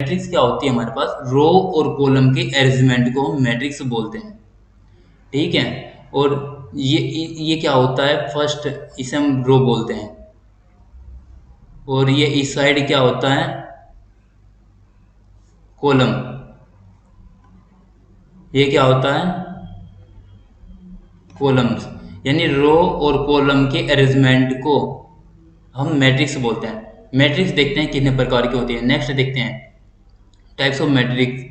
Matrix क्या होती है हमारे पास, रो और कॉलम के अरेंजमेंट को हम मैट्रिक्स बोलते हैं, ठीक है। और ये क्या होता है, फर्स्ट इसे हम रो बोलते हैं, और ये इस साइड क्या होता है, कॉलम। ये क्या होता है, कॉलम्स। यानी रो और कॉलम के अरेंजमेंट को हम मैट्रिक्स बोलते हैं। मैट्रिक्स देखते हैं कितने प्रकार की होती है। नेक्स्ट देखते हैं टाइप्स ऑफ मैट्रिक्स।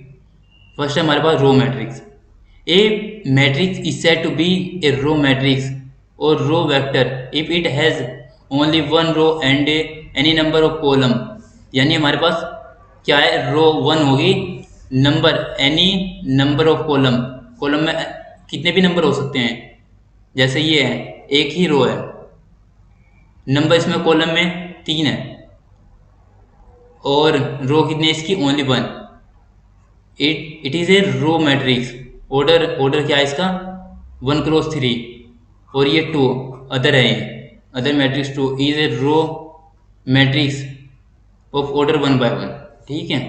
फर्स्ट है हमारे पास row matrix. A matrix is said to be a row matrix और row vector if it has only one row and any number of column. यानी हमारे पास क्या है, रो वन होगी, number any number of column, column में कितने भी नंबर हो सकते हैं, जैसे ये है एक ही रो है, नंबर इसमें कॉलम में 3 है, और रो कितने इसकी, only one. It is a row matrix. Order क्या है इसका, 1 क्रॉस 3, और ये 2 अदर है, ये other matrix 2 is a row matrix of order 1 by 1, ठीक है।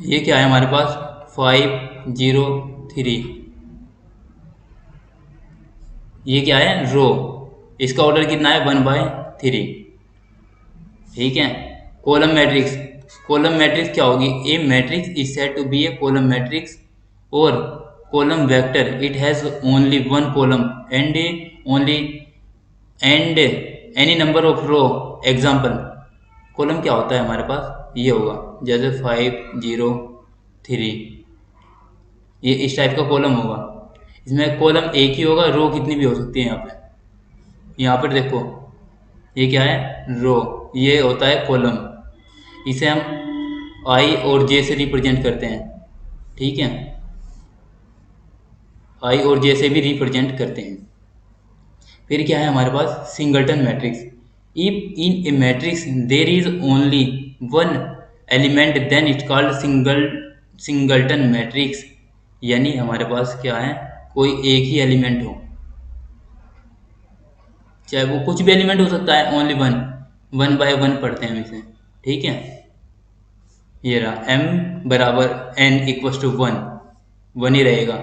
ये क्या है हमारे पास, 5 0 3, ये क्या है, रो, इसका ऑर्डर कितना है, 1/3, ठीक है। कॉलम मैट्रिक्स, कॉलम मैट्रिक्स क्या होगी, a matrix is said to be a column matrix और column vector it has only one column and only and any number of row. Example, column क्या होता है हमारे पास, ये होगा जैसे 5 0 3, ये इस टाइप का कॉलम होगा। इसमें कॉलम एक ही होगा, रो कितनी भी हो सकती है। यहाँ पर देखो, ये क्या है, रो, ये होता है कॉलम। इसे हम आई और जे से रिप्रेजेंट करते हैं, ठीक है, आई और जे से भी रिप्रेजेंट करते हैं। फिर क्या है हमारे पास, singleton matrix. If in a matrix there is only one element then it called singleton matrix. यानी हमारे पास क्या है, कोई एक ही एलिमेंट हो, चाहे वो कुछ भी एलिमेंट हो सकता है, ओनली वन, 1/1 पढ़ते हैं हम इसे, ठीक है। ये रहा m बराबर n इक्वस टू 1, 1 ही रहेगा।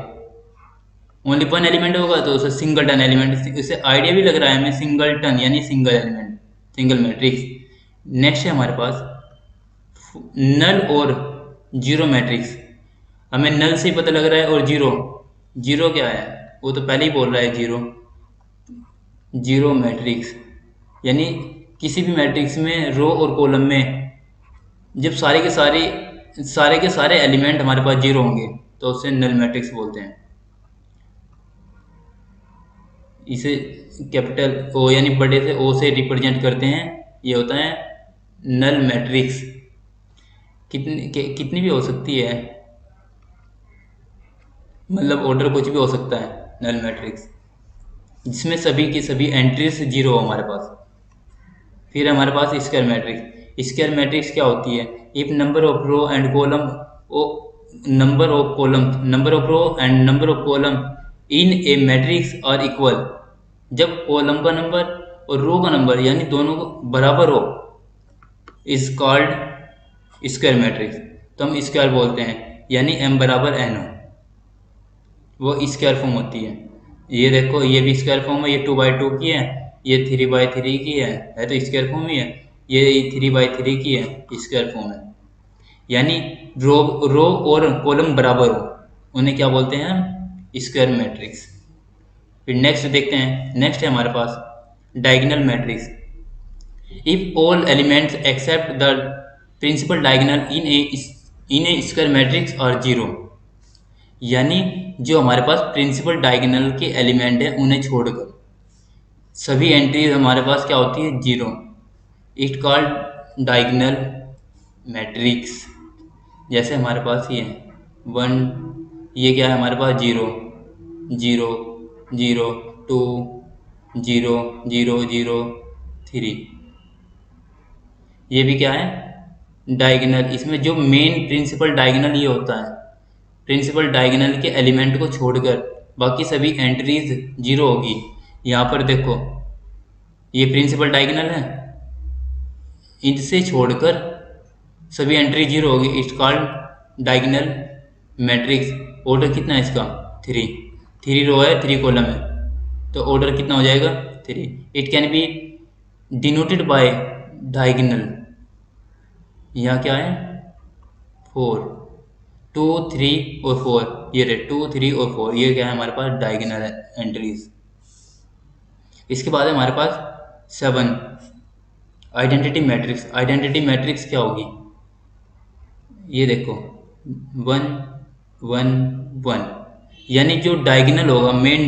ओनली वन एलिमेंट होगा तो उसे सिंगलटन एलिमेंट, इससे आइडिया भी लग रहा है हमें, सिंगलटन यानी single element, single matrix. Next है हमारे पास नल और जीरो मैट्रिक्स। हमें नल से ही पता लग रहा है, और जीरो, जीरो क्या है, वो तो पहले ही बोल रहा है जीरो, जीरो मैट्रिक्स। यानी किसी भी मैट्रिक्स में रो और कॉलम में जब सारे के सारे एलिमेंट हमारे पास जीरो होंगे तो उसे नल मैट्रिक्स बोलते हैं। इसे कैपिटल ओ यानी बड़े से ओ से रिप्रेजेंट करते हैं, ये होता है नल मैट्रिक्स। कितनी भी हो सकती है, मतलब ऑर्डर कुछ भी हो सकता है नल मैट्रिक्स, जिसमें सभी की सभी एंट्रीज जीरो हो हमारे पास। फिर हमारे पास स्क्वायर मैट्रिक्स। स्क्वायर मैट्रिक्स क्या होती है, if number of row and column number of row and number of column in a matrix are equal. जब कॉलम का नंबर और रो का नंबर यानी दोनों को बराबर हो, इज कॉल्ड स्क्वायर मैट्रिक्स। तो हम स्क्वायर बोलते हैं, यानी m बराबर n हो, वो स्क्वायर फॉर्म होती है। ये देखो, ये भी स्क्वायर फॉर्म है, ये 2/2 की है, ये 3/3 की है तो स्क्वायर फॉर्म ही है, ये 3/3 की है, स्क्वायर फॉर्म है। यानी रो और कॉलम बराबर हो, उन्हें क्या बोलते हैं हम, स्क्वायर मैट्रिक्स। फिर नेक्स्ट देखते हैं, नेक्स्ट है हमारे पास diagonal matrix. If all elements except the principal diagonal in a square matrix are zero. यानी जो हमारे पास प्रिंसिपल डायगोनल के एलिमेंट हैं उन्हें छोड़कर सभी एंट्रीज हमारे पास क्या होती है, zero. It called diagonal matrix. जैसे हमारे पास ये है 1, ये क्या है हमारे पास, 0 0 0 2 0 0 0 3, ये भी क्या है, डायगोनल। इसमें जो मेन प्रिंसिपल डायगोनल ये होता है, प्रिंसिपल डायगोनल के एलिमेंट को छोड़कर बाकी सभी एंट्रीज जीरो होगी। यहाँ पर देखो, ये प्रिंसिपल डायगोनल है, इनसे छोड़कर सभी एंट्री जीरो होगी, it's called diagonal matrix. Order कितना है इसका? 3। 3 रो है, 3 कॉलम है, तो ऑर्डर कितना हो जाएगा? 3। It can be denoted by diagonal. यहाँ क्या है? 4, 2, 3 और 4, ये रहे 2, 3 और 4, ये क्या है हमारे पास? Diagonal entries. इसके बाद है हमारे पास 7 आइडेंटिटी मैट्रिक्स। आइडेंटिटी मैट्रिक्स क्या होगी? ये देखो 1, 1, 1, यानी जो डायगोनल होगा, मेन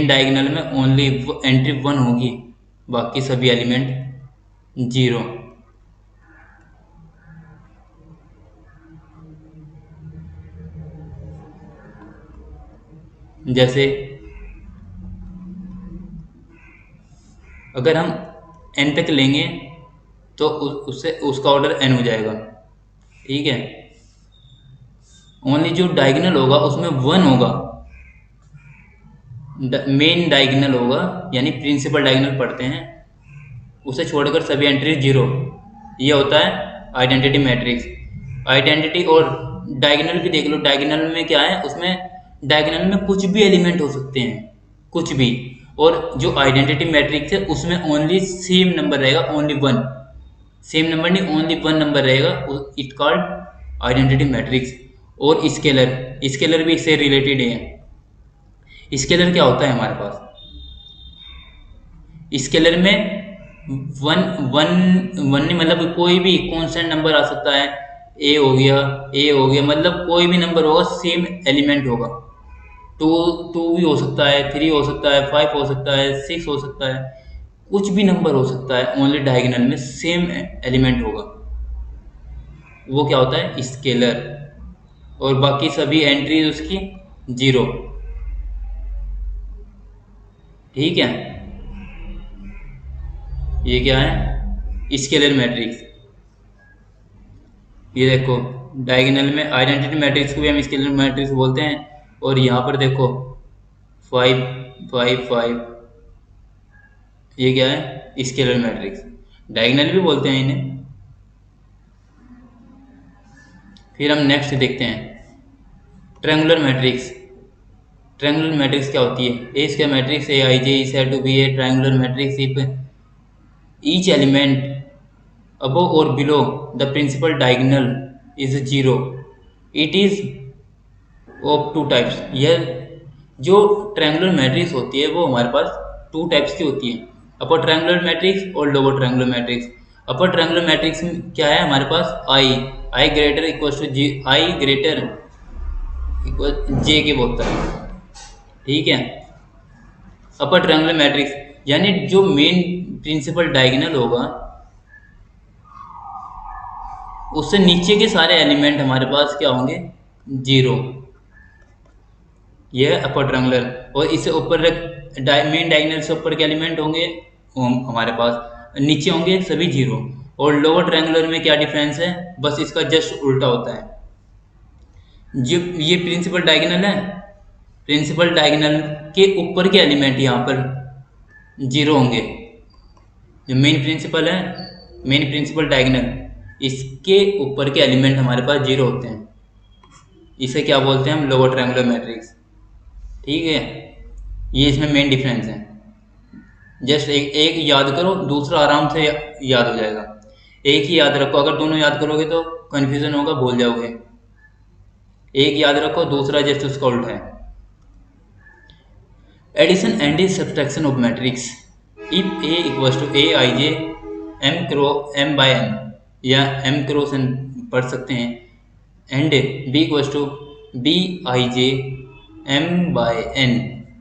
डायगोनल में ओनली एंट्री 1 होगी, बाकी सभी एलिमेंट 0। जैसे अगर हम n तक लेंगे तो उससे उसका ऑर्डर n हो जाएगा, ठीक है। ओनली जो डायगोनल होगा उसमें 1 होगा, मेन डायगोनल होगा, यानी प्रिंसिपल डायगोनल पढ़ते हैं, उसे छोड़कर सभी एंट्री 0। ये होता है आइडेंटिटी मैट्रिक्स। आइडेंटिटी और डायगोनल भी देख लो, डायगोनल में क्या है? उसमें डायगोनल में कुछ भी एलिमेंट हो सकते हैं, कुछ भी। और जो आइडेंटिटी मैट्रिक्स है उसमें ओनली सेम नंबर रहेगा, ओनली 1, सेम नंबर नहीं, ओनली 1 नंबर रहेगा, इट कॉल्ड आइडेंटिटी मैट्रिक्स। और स्केलर भी इससे रिलेटेड है। स्केलर क्या होता है हमारे पास? स्केलर में वन वन वन नहीं, मतलब कोई भी कॉन्स्टेंट नंबर आ सकता है, ए हो गया, मतलब कोई भी नंबर होगा, सेम एलिमेंट होगा। 2 भी हो सकता है, 3 हो सकता है, 5 हो सकता है, 6 हो सकता है, कुछ भी नंबर हो सकता है, ओनली डायगोनल में सेम एलिमेंट होगा, वो क्या होता है? स्केलर। और बाकी सभी एंट्रीज उसकी 0, ठीक है। ये क्या है? Scalar matrix. ये देखो डायगोनल में आइडेंटिटी मैट्रिक्स को भी हम स्केलर मैट्रिक्स बोलते हैं। और यहाँ पर देखो 5, 5, 5, ये क्या है? Scalar matrix. डायगोनल भी बोलते हैं इन्हें। फिर हम नेक्स्ट देखते हैं ट्रायंगुलर मैट्रिक्स। ट्रायंगुलर मैट्रिक्स क्या होती है? A square matrix A I J is said to be a triangular matrix if each element above or below the principal diagonal is 0. It is of two types. यह जो triangular matrix होती है वो हमारे पास 2 टाइप्स की होती है, अपर ट्रायंगुलर मैट्रिक्स और lower triangular matrix. Upper triangular matrix में क्या है हमारे पास? I greater equal to G, I greater equal J के बोलता है, ठीक है। अपर ट्रायंगुलर मैट्रिक्स यानी जो मेन प्रिंसिपल डायगोनल होगा उससे नीचे के सारे एलिमेंट हमारे पास क्या होंगे? 0। यह है अपर ट्रायंगुलर। और इससे ऊपर मेन डायगोनल से ऊपर के एलिमेंट होंगे हमारे पास, नीचे होंगे सभी 0। और लोअर ट्रायंगुलर में क्या डिफरेंस है? बस इसका जस्ट उल्टा होता है। जो ये प्रिंसिपल डायगोनल है, प्रिंसिपल डायगोनल के ऊपर के एलिमेंट यहाँ पर 0 होंगे। जो मेन प्रिंसिपल डायगोनल, इसके ऊपर के एलिमेंट हमारे पास 0 होते हैं। इसे क्या बोलते हैं हम? लोअर ट्रायंगुलर मैट्रिक्स, ठीक है। ये इसमें मेन डिफरेंस है। जस्ट एक याद करो, दूसरा आराम से याद हो जाएगा। एक ही याद रखो, अगर दोनों याद करोगे तो कंफ्यूजन होगा, भूल जाओगे। एक याद रखो, दूसरा जस्ट उसका उल्टा है। Addition and subtraction of matrix. If A equals to A I J M by N, या एम क्रॉस एन पढ़ सकते हैं, and B equals to B I J M by N,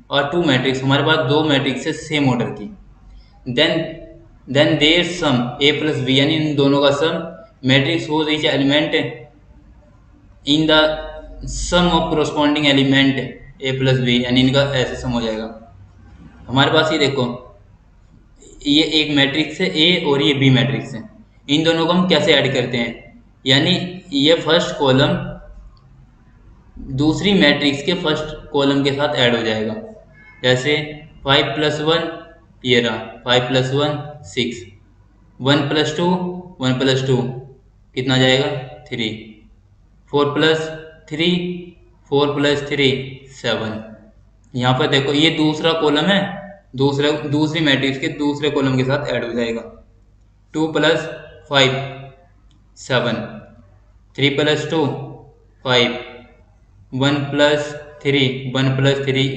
और 2 मैट्रिक्स, हमारे पास 2 मैट्रिक्स है सेम ऑर्डर की। Then there sum A plus B, यानी इन दोनों का सम मैट्रिक्स हो each element in the sum of corresponding element A plus B, यानी इनका ऐसे सम हो जाएगा। हमारे पास ये देखो, ये एक मैट्रिक्स है ए और ये बी मैट्रिक्स है। इन दोनों को हम कैसे ऐड करते हैं? यानी ये फर्स्ट कॉलम दूसरी मैट्रिक्स के फर्स्ट कॉलम के साथ ऐड हो जाएगा। जैसे 5 + 1, ये रहा 5 + 1 6, 1 + 2 1+2 कितना जाएगा 3, 4+3 4+3 7। यहाँ पर देखो ये दूसरा कॉलम है, दूसरी मैट्रिक्स के दूसरे कॉलम के साथ ऐड हो जाएगा। 2+5 7, 3+2 5, 1+3 1+3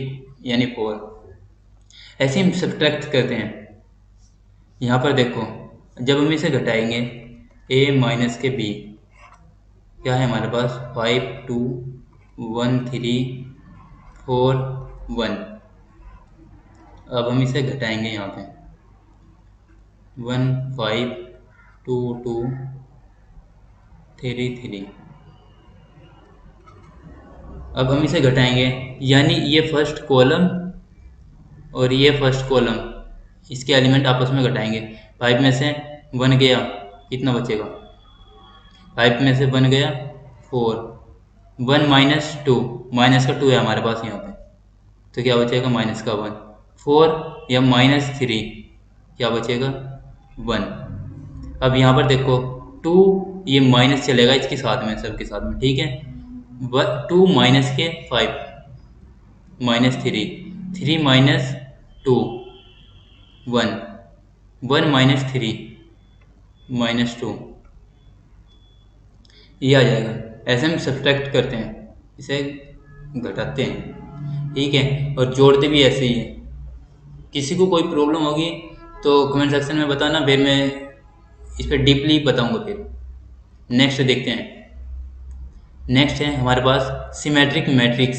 यानी 4। ऐसे हम सब्ट्रैक्ट करते हैं। यहाँ पर देखो जब हम इसे घटाएंगे a माइनस के b क्या है हमारे पास 5 2 1 3 4 1। अब हम इसे घटाएंगे यहाँ पे 1 5 2 2 3 3। अब हम इसे घटाएंगे यानी ये फर्स्ट कॉलम और ये फर्स्ट कॉलम इसके एलिमेंट आपस में घटाएंगे। 5 में से 1 गया कितना बचेगा 5 में से 1 गया 4, 1 माइनस 2 माइनस का 2 है हमारे पास यहाँ पे तो क्या बचेगा माइनस का 1, 4 या -3 क्या बचेगा 1। अब यहाँ पर देखो 2 ये माइनस चलेगा इसके साथ में सबके साथ में ठीक है। 2 माइनस के 5 -3 3 माइनस 2 1 1 माइनस 3 -2 ये आ जाएगा। ऐसे हम सब्ट्रैक्ट करते हैं इसे घटाते हैं ठीक है और जोड़ते भी ऐसे ही है। किसी को कोई प्रॉब्लम होगी तो कमेंट सेक्शन में बताना, फिर मैं इस पर डीपली बताऊंगा। फिर नेक्स्ट देखते हैं। नेक्स्ट है हमारे पास सिमेट्रिक मैट्रिक्स।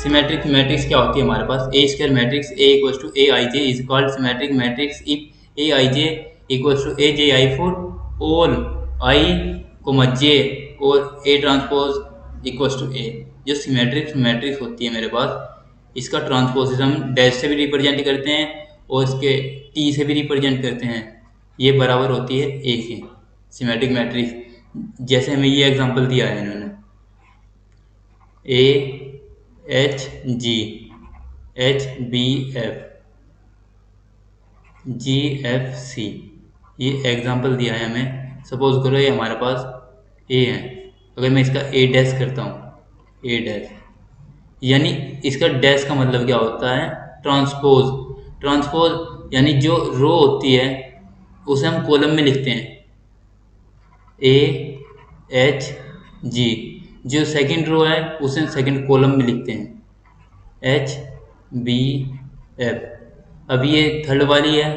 सिमेट्रिक मैट्रिक्स क्या होती है हमारे पास a square matrix A equals to A I J is called symmetric matrix if A I J equals to A J I for all I J और A transpose equals to A. जो symmetric matrix होती है मेरे पास इसका transposition हम dash से भी represent करते हैं और इसके टी से भी रिप्रेजेंट करते हैं। ये बराबर होती है ए की सिमेट्रिक मैट्रिक्स। जैसे हमें ये एग्जांपल दिया है इन्होंने A H G H B F G F C ये एग्जांपल दिया है हमें। सपोज करो ये हमारे पास ए है, अगर मैं इसका ए डैश करता हूँ ए डैश यानी इसका डैश का मतलब क्या होता है ट्रांसपोज। ट्रांसपोज यानी जो रो होती है उसे हम कॉलम में लिखते हैं ए एच जी, जो सेकंड रो है उसे सेकंड कॉलम में लिखते हैं एच बी एफ। अब ये थर्ड वाली है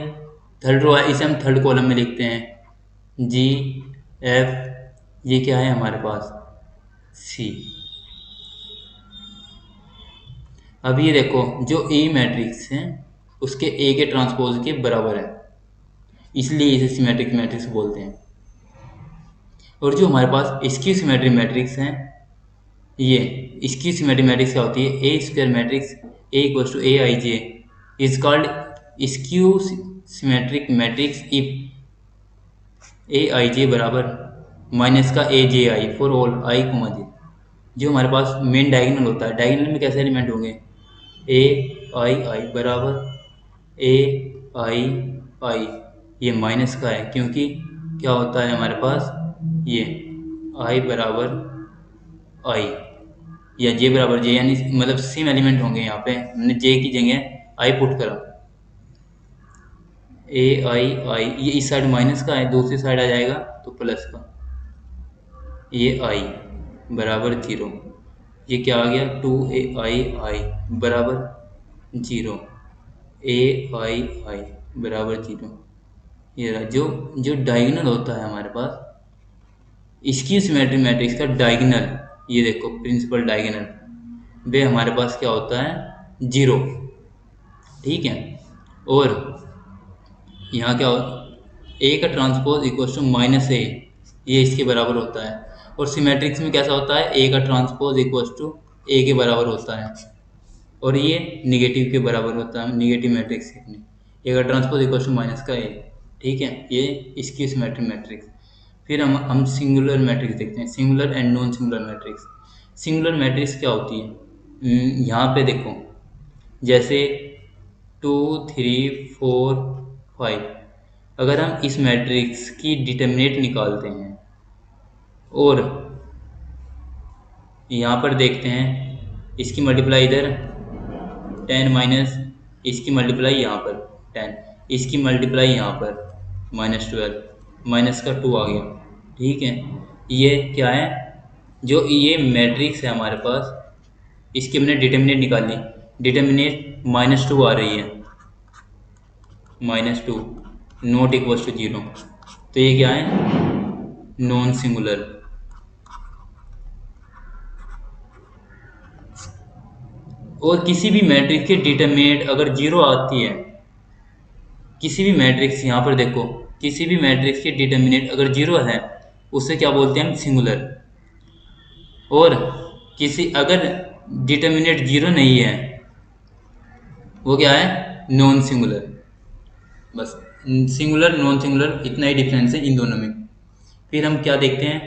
थर्ड रो है इसे हम थर्ड कॉलम में लिखते हैं जी एफ। ये क्या है हमारे पास सी। अब ये देखो जो ए मैट्रिक्स है उसके ए के ट्रांसपोज के बराबर है इसलिए इसे सिमेट्रिक मैट्रिक्स बोलते हैं। और जो हमारे पास स्क्यू सिमेट्रिक मैट्रिक्स हैं ये स्क्यू सिमेट्रिक मैट्रिक्स क्या होती है a square matrix A equals to A I J is called skew symmetric matrix if A I J बराबर माइनस का A J I for all I comma J. जो हमारे पास main diagonal होता है diagonal में कैसे एलिमेंट होंगे ए आई आई बराबर ए आई आई। ये माइनस का है क्योंकि क्या होता है हमारे पास ये आई बराबर आई या जे बराबर जे यानी मतलब सेम एलिमेंट होंगे। यहाँ पे हमने जे की जगह आई पुट करा ए आई आई ये इस साइड माइनस का है दूसरी साइड आ जाएगा तो प्लस का ये आई बराबर 0। ये क्या आ गया 2ai बराबर 0 ए आई आई बराबर 0। ये रहा जो डायगोनल होता है हमारे पास इसकी सिमेट्रिक मैट्रिक्स का डायगोनल ये देखो प्रिंसिपल डायगोनल वे हमारे पास क्या होता है 0 ठीक है। और यहाँ क्या ए का ट्रांसपोज इक्वल्स टू माइनस ए ये इसके बराबर होता है। और सिमेट्रिक्स में कैसा होता है ए का ट्रांसपोज इक्वल्स टू ए के बराबर होता है और ये निगेटिव के बराबर होता है निगेटिव मैट्रिक्स ए का ट्रांसपोज इक्वल्स टू माइनस का ए ठीक है। ये इसकी सिमेट्रिक मैट्रिक्स। फिर हम सिंगुलर मैट्रिक्स देखते हैं singular and non singular matrix. Singular matrix क्या होती है यहाँ पे देखो जैसे 2 3 4 5 अगर हम इस मैट्रिक्स की डिटर्मिनेंट निकालते हैं और यहाँ पर देखते हैं इसकी मल्टीप्लाई इधर 10 माइनस इसकी मल्टीप्लाई यहाँ पर 10, इसकी मल्टीप्लाई यहाँ पर -12, माइनस का 2 आ गया। ठीक है, ये क्या है, जो ये मैट्रिक्स है हमारे पास, इसकी हमने डिटर्मिनेंट निकाली, डिटर्मिनेंट -2 आ रही है, -2 नॉट इक्वल्स टू 0। तो ये क्या है, नॉन सिंगुलर। और किसी भी मैट्रिक्स की डिटर्मिनेंट अगर 0 आती है, किसी भी मैट्रिक्स, यहाँ पर देखो, किसी भी मैट्रिक्स की डिटर्मिनेंट अगर 0 है उसे क्या बोलते हैं हम, सिंगुलर। और किसी अगर डिटर्मिनेंट 0 नहीं है वो क्या है, नॉन सिंगुलर। बस सिंगुलर नॉन सिंगुलर इतना ही डिफरेंस है इन दोनों में। फिर हम क्या देखते हैं,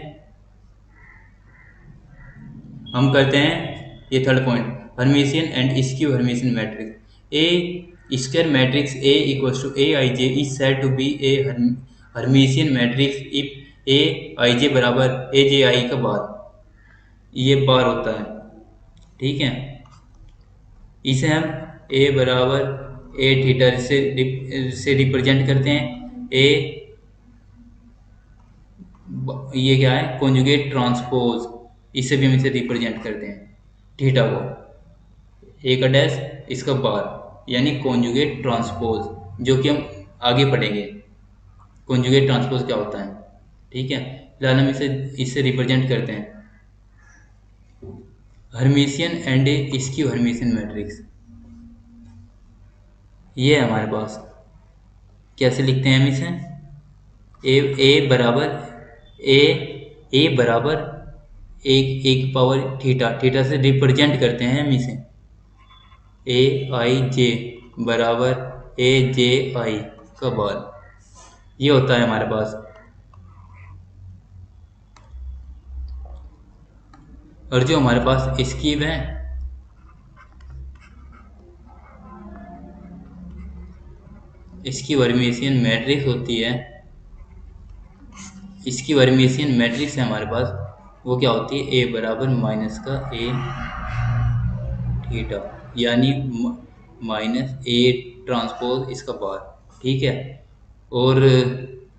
हम करते हैं ये third point, Hermitian and skew Hermitian matrix. A square matrix A equals to A I J is said to be a Hermitian matrix if A I J बराबर ए जे आई का बार, ये बार होता है। ठीक है, इसे हम ए बराबर ए थीटा से रिप्रेजेंट करते हैं। ए ये क्या है, कॉन्जुगेट ट्रांसपोज, इसे भी हम इसे रिप्रेजेंट करते हैं थीटा को, ए का डैश इसका बार, यानी कॉन्जुगेट ट्रांसपोज, जो कि हम आगे पढ़ेंगे कॉन्जुगेट ट्रांसपोज क्या होता है। ठीक है, फिलहाल हम इससे रिप्रेजेंट करते हैं Hermitian and skew Hermitian matrix. ये है हमारे पास, कैसे लिखते हैं हम इसे, ए बराबर एक पावर थीटा, थीटा से रिप्रेजेंट करते हैं हम इसे, ए आई जे बराबर ए जे आई का बार, ये होता है हमारे पास। और जो हमारे पास स्क्यू है, इसकी हर्मिशियन मैट्रिक्स होती है, इसकी हर्मिशियन मैट्रिक्स है हमारे पास, वो क्या होती है, ए बराबर माइनस का ए थीटा, यानी माइनस ए ट्रांसपोज इसका बार। ठीक है, और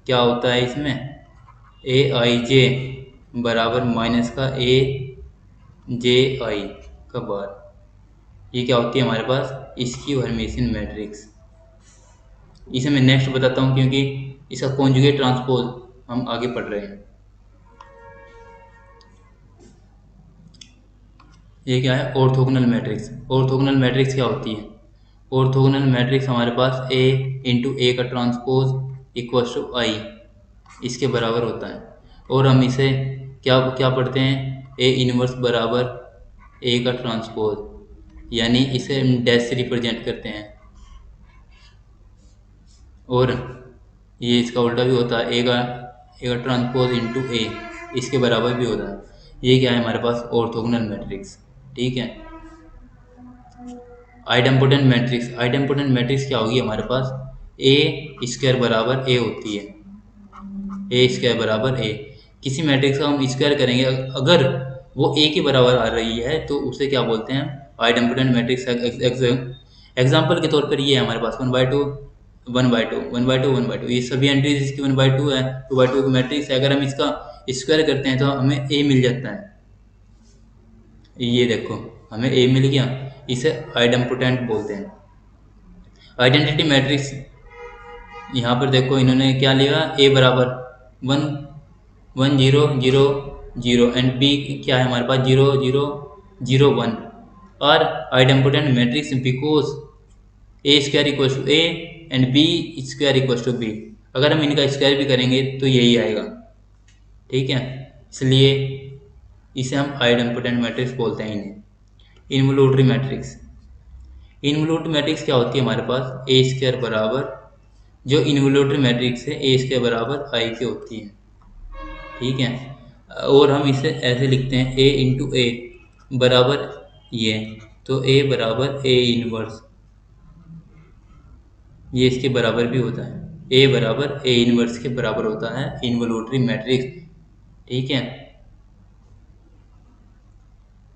क्या होता है इसमें, ए आई जे बराबर माइनस का ए जे आई का बार, ये क्या होती है हमारे पास, इसकी हर्मिशियन मैट्रिक्स। इसे मैं नेक्स्ट बताता हूँ क्योंकि इसका कॉन्जुगेट ट्रांसपोज हम आगे पढ़ रहे हैं। ये क्या है, ऑर्थोगोनल मैट्रिक्स। ऑर्थोगोनल मैट्रिक्स क्या होती है, ऑर्थोगोनल मैट्रिक्स हमारे पास ए इंटू ए का ट्रांसपोज इक्वल्स टू आई, इसके बराबर होता है। और हम इसे क्या क्या पढ़ते हैं, ए इनवर्स बराबर ए का ट्रांसपोज, यानी इसे हम डैश से रिप्रेजेंट करते हैं। और ये इसका उल्टा भी होता है, ए का ट्रांसपोज इंटू ए, इसके बराबर भी होता है। ये क्या है हमारे पास, ऑर्थोगोनल मैट्रिक्स। ठीक है, आइडेम्पोटेंट मैट्रिक्स। आइडेम्पोटेंट मैट्रिक्स क्या होगी हमारे पास, ए स्क्वायर बराबर ए होती है, ए स्क्वायर बराबर ए। किसी मैट्रिक्स का हम स्क्वायर करेंगे, अगर वो ए के बराबर आ रही है तो उसे क्या बोलते हैं, आइडेम्पोटेंट मैट्रिक्स। एग्जाम्पल के तौर पर ये है हमारे पास 1/2 1/2 1/2 1/2, ये सभी एंट्रीज इसकी 1/2 है, 2/2 की मैट्रिक्स है। अगर हम इसका स्क्वायर करते हैं तो हमें ए मिल जाता है, ये देखो हमें ए मिल गया, इसे आइडेम्पोटेंट बोलते हैं। आइडेंटिटी मैट्रिक्स, यहाँ पर देखो इन्होंने क्या लिया, ए बराबर 1 1 0 0 0 एंड बी क्या है हमारे पास 0 0 0 1 are idempotent matrix because A square equals to A and B square equals to B. अगर हम इनका स्क्वायर भी करेंगे तो यही आएगा। ठीक है, इसलिए इसे हम आइडेम्पोटेंट मैट्रिक्स बोलते हैं इन्हें। इन्वोल्यूटरी मैट्रिक्स, इन्वोल्यूटरी मैट्रिक्स क्या होती है हमारे पास, ए स्क्वायर बराबर, जो इन्वोल्यूटरी मैट्रिक्स है ए स्क्वायर बराबर आई के होती है। ठीक है, और हम इसे ऐसे लिखते हैं, ए इंटू ए बराबर ये, तो ए बराबर ए इनवर्स, ये इसके बराबर भी होता है। ए बराबर ए इनवर्स के बराबर होता है इन्वोल्यूटरी मैट्रिक्स। ठीक है,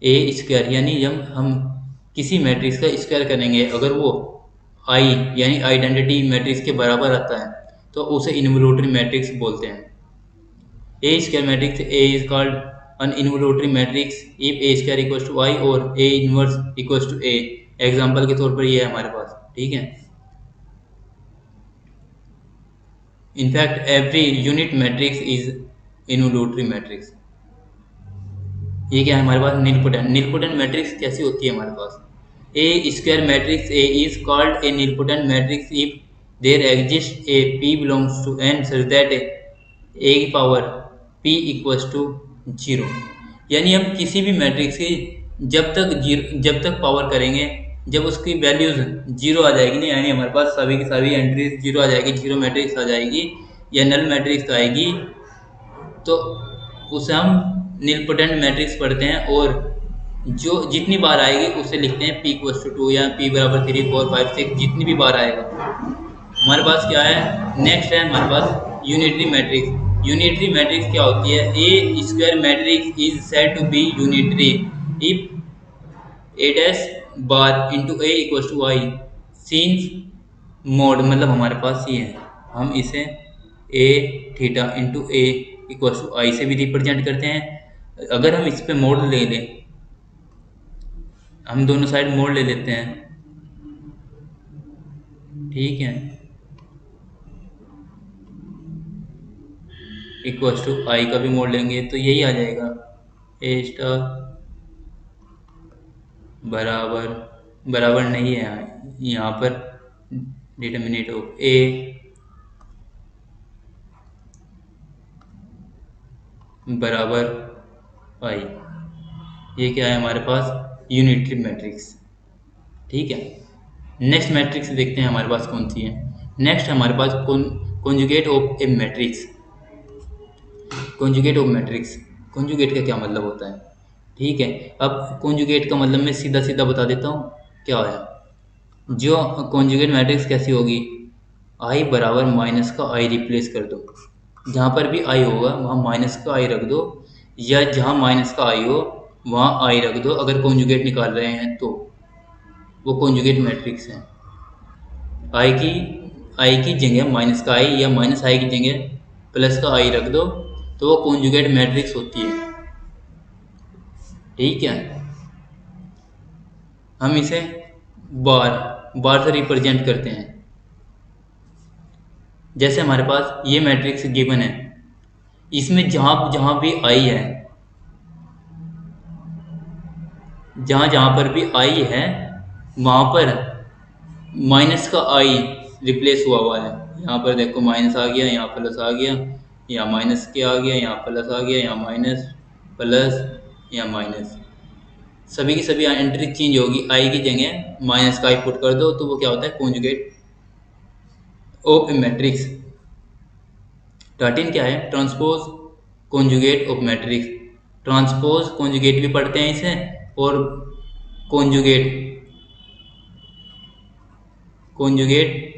ए स्क्वायर यानी जब हम किसी मैट्रिक्स का स्क्वायर करेंगे अगर वो आई यानी आइडेंटिटी मैट्रिक्स के बराबर आता है तो उसे इन्वोल्यूटरी मैट्रिक्स बोलते हैं। A square matrix A is called an involuntary matrix if a square equals to y और a inverse equals to a। Example के तौर पर ये है हमारे पास। ठीक है, in fact every unit matrix is involutory matrix. ये क्या है हमारे पास, नीलपोटेंट। नीलपोटेंट मैट्रिक्स कैसी होती है हमारे पास, a square matrix A is called a nilpotent matrix if there exist a P belongs to N such that A की power P equals to zero. यानी हम किसी भी मैट्रिक्स की जब तक पावर करेंगे, जब उसकी वैल्यूज जीरो आ जाएगी नहीं, यानी हमारे पास सभी की सभी एंट्रीज जीरो आ जाएगी, जीरो मैट्रिक्स आ जाएगी या नल मैट्रिक्स आएगी, तो उसे हम नीलपोटेंट मैट्रिक्स पढ़ते हैं। और जो जितनी बार आएगी उसे लिखते हैं पी इक्वल्स टू टू या पी बराबर 3 4 5 6, जितनी भी बार आएगा। हमारे पास क्या है, नेक्स्ट है हमारे पास यूनिटरी मैट्रिक्स। यूनिटरी मैट्रिक्स क्या होती है, a square matrix is said to be unitary if A dash bar into A equals to Y since mode. मतलब हमारे पास ये है, हम इसे A theta into A equals to I से भी रिप्रेजेंट करते हैं। अगर हम इस पे मोड ले लें, हम दोनों साइड मोड ले लेते हैं। ठीक है, इक्वल्स टू आई का भी मोड लेंगे तो यही आ जाएगा, ए स्टार बराबर बराबर नहीं है यहाँ पर डिटर्मिनेट ऑफ ए बराबर आई। ये क्या है हमारे पास, यूनिटरी मैट्रिक्स। ठीक है, नेक्स्ट मैट्रिक्स देखते हैं हमारे पास कौन सी है। नेक्स्ट हमारे पास conjugate of a matrix. Conjugate of matrix, conjugate का क्या मतलब होता है। ठीक है, अब कॉन्जुगेट का मतलब मैं सीधा सीधा बता देता हूँ क्या है। जो कॉन्जुगेट मैट्रिक्स कैसी होगी, आई बराबर माइनस का आई रिप्लेस कर दो, जहाँ पर भी आई होगा वहाँ माइनस का आई रख दो, या जहाँ माइनस का आई हो वहाँ आई रख दो। अगर कॉन्जुगेट निकाल रहे हैं तो वो कॉन्जुगेट मैट्रिक्स है। आई की जगह माइनस का आई या माइनस आई की जगह प्लस का आई रख दो तो वो कॉन्जुगेट मैट्रिक्स होती है। ठीक है, हम इसे बार बार से रिप्रेजेंट करते हैं। जैसे हमारे पास ये मैट्रिक्स गिवन है, इसमें जहाँ जहाँ भी आई है, जहाँ जहाँ पर भी आई है वहाँ पर माइनस का आई रिप्लेस हुआ है। यहाँ पर देखो माइनस आ गया, यहाँ प्लस आ गया, यहाँ माइनस के आ गया, यहाँ प्लस आ गया, यहाँ माइनस प्लस, यहाँ माइनस, सभी की सभी एंट्री चेंज होगी। आई की जगह माइनस का आई पुट कर दो तो वो क्या होता है, कॉन्जुगेट ऑफ ए मैट्रिक्स। 13 क्या है, transpose conjugate of matrix. Transpose conjugate भी पढ़ते हैं इसे, और कॉन्जुगेट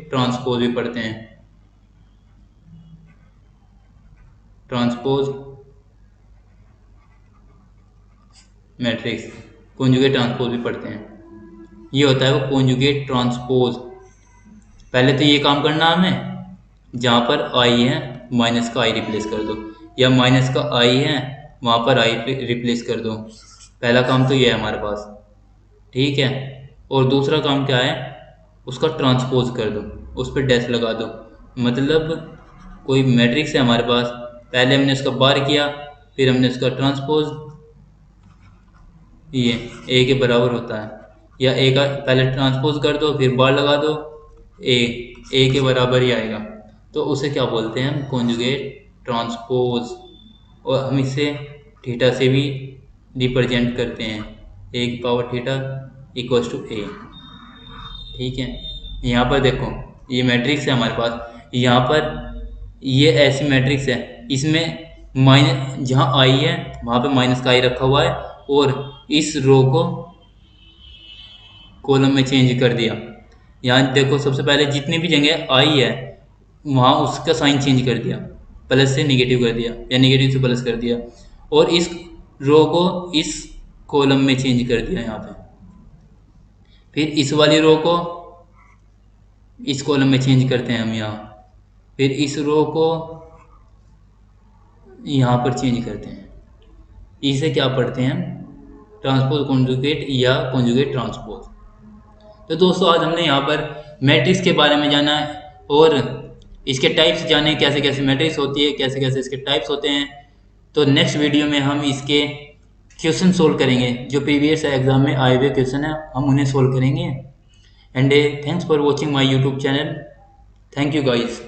ट्रांसपोज भी पढ़ते हैं। ट्रांसपोज मैट्रिक्स, कॉन्जुगेट ट्रांसपोज भी पढ़ते हैं। ये होता है वो कॉन्जुगेट ट्रांसपोज। पहले तो ये काम करना हमें, जहाँ पर आई है माइनस का आई रिप्लेस कर दो, या माइनस का आई है वहाँ पर आई रिप्लेस कर दो। पहला काम तो ये है हमारे पास। ठीक है, और दूसरा काम क्या है, उसका ट्रांसपोज कर दो, उस पर डैश लगा दो। मतलब कोई मैट्रिक्स है हमारे पास, पहले हमने उसका बार किया, फिर हमने उसका ट्रांसपोज, ये ए के बराबर होता है, या ए का पहले ट्रांसपोज कर दो फिर बार लगा दो, ए के बराबर ही आएगा, तो उसे क्या बोलते हैं हम, कॉन्जुगेट ट्रांसपोज। और हम इसे थीटा से भी रिप्रेजेंट करते हैं, ए की पावर थीटा इक्वल्स टू ए। ठीक है, यहाँ पर देखो ये मैट्रिक्स है हमारे पास, यहाँ पर ये ऐसी मैट्रिक्स है, इसमें माइनस जहाँ आई है वहाँ पे माइनस का आई रखा हुआ है, और इस रो को कॉलम में चेंज कर दिया। यहाँ देखो सबसे पहले जितनी भी जगह आई है वहाँ उसका साइन चेंज कर दिया, प्लस से निगेटिव कर दिया या निगेटिव से प्लस कर दिया, और इस रो को इस कॉलम में चेंज कर दिया यहाँ पे, फिर इस वाली रो को इस कॉलम में चेंज करते हैं हम यहाँ, फिर इस रो को यहाँ पर चेंज करते हैं। इसे क्या पढ़ते हैं हम, ट्रांसपोज कॉन्जुगेट या कॉन्जुगेट ट्रांसपोज। तो दोस्तों आज हमने यहाँ पर मैट्रिक्स के बारे में जाना और इसके टाइप्स जाने, कैसे कैसे मैट्रिक्स होती है, कैसे कैसे इसके टाइप्स होते हैं। तो नेक्स्ट वीडियो में हम इसके क्वेश्चन सोल्व करेंगे, जो प्रीवियस एग्जाम में आए हुए क्वेश्चन है हम उन्हें सोल्व करेंगे। And thanks for watching my YouTube channel. Thank you guys.